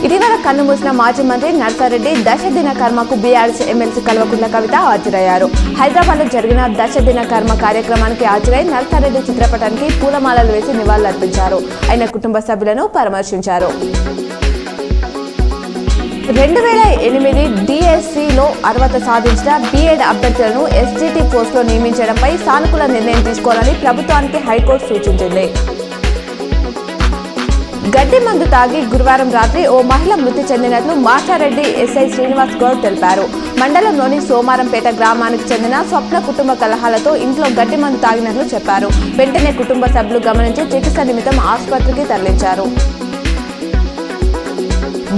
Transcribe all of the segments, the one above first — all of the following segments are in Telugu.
ఇటీవల కన్నుమూసిన మాజీ మంత్రి నర్సారెడ్డి దశ దిన కర్మకు బీఆర్ఎస్ ఎమ్మెల్సీ కల్వకుంట్ల కవిత హాజరయ్యారు. హైదరాబాద్ లో జరిగిన దశ దిన కర్మ కార్యక్రమానికి హాజరై నర్సారెడ్డి చిత్రపటానికి పూలమాలలు వేసి నివాళులర్పించారు. ఆయన కుటుంబ సభ్యులను పరామర్శించారు. 2008 డిఎస్సిలో అర్హత సాధించిన బీఎడ్ అభ్యర్థులను ఎస్జిటి పోస్టులో నియమించడంపై సానుకూల నిర్ణయం తీసుకోవాలని ప్రభుత్వానికి హైకోర్టు సూచించింది. గడ్డి మందు తాగి గురువారం రాత్రి ఓ మహిళ మృతి చెందినట్లు మాచారెడ్డి ఎస్ఐ శ్రీనివాస్ గౌడ్ తెలిపారు. మండలంలోని సోమారంపేట గ్రామానికి చెందిన స్వప్న కుటుంబ కలహాలతో ఇంట్లో గడ్డి మందు తాగినట్లు చెప్పారు. వెంటనే కుటుంబ సభ్యులు గమనించి చికిత్స నిమిత్తం ఆసుపత్రికి తరలించారు.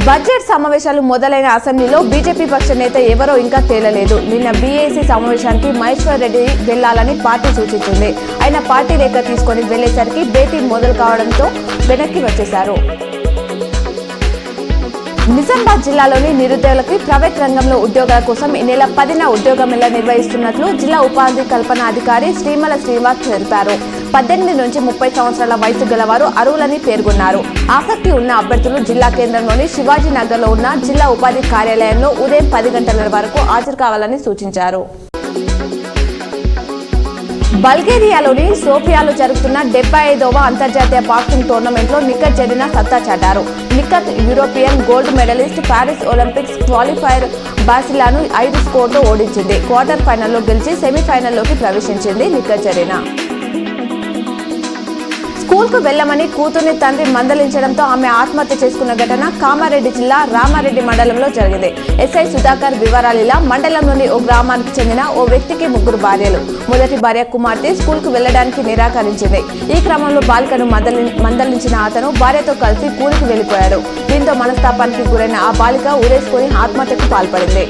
బడ్జెట్ సమావేశాలు మొదలైన అసెంబ్లీలో బీజేపీ పక్ష నేత ఎవరో ఇంకా తేలలేదు. నిన్న బీఏసీ సమావేశానికి మహేశ్వర్ రెడ్డి వెళ్లాలని పార్టీ సూచించింది. ఆయన పార్టీ రేఖ తీసుకుని వెళ్లేసరికి భేటీ మొదలు కావడంతో వెనక్కి వచ్చేశారు. నిజామాబాద్ జిల్లాలోని నిరుద్యోగులకి ప్రైవేట్ రంగంలో ఉద్యోగాల కోసం ఈ నెల 10న ఉద్యోగ మేళా నిర్వహిస్తున్నట్లు జిల్లా ఉపాధి కల్పన అధికారి శ్రీమల శ్రీనివాస్ తెలిపారు. 18 నుంచి 30 సంవత్సరాల వయసు గలవారు అర్హులని పేర్కొన్నారు. ఆసక్తి ఉన్న అభ్యర్థులు జిల్లా కేంద్రంలోని శివాజీ నగర్ లో ఉన్న జిల్లా ఉపాధి కార్యాలయంలో ఉదయం 10 గంటల వరకు హాజరు కావాలని సూచించారు. బల్గేరియాలోని సోఫియాలో జరుగుతున్న 75వ అంతర్జాతీయ బాక్సింగ్ టోర్నమెంట్లో నిఖత్ జరీనా సత్తా చాటారు. Nikhat European gold medallist, Paris Olympics qualifier బాసిలాను 5 స్కోర్తో ఓడించింది. క్వార్టర్ ఫైనల్లో గెలిచి సెమీఫైనల్లోకి ప్రవేశించింది నిఖత్ జరీనా. స్కూల్కు వెళ్లమని కూతుర్ని తండ్రి మందలించడంతో ఆమె ఆత్మహత్య చేసుకున్న ఘటన కామారెడ్డి జిల్లా రామారెడ్డి మండలంలో జరిగింది. ఎస్ఐ సుధాకర్ వివరాలిలా మండలంలోని ఓ గ్రామానికి చెందిన ఓ వ్యక్తికి 3 భార్యలు. మొదటి భార్య కుమార్తె స్కూల్కు వెళ్లడానికి నిరాకరించింది. ఈ క్రమంలో బాలికను మందలించిన అతను భార్యతో కలిసి కూలికి వెళ్లిపోయాడు. దీంతో మనస్తాపానికి గురైన ఆ బాలిక ఊరేసుకుని ఆత్మహత్యకు పాల్పడింది.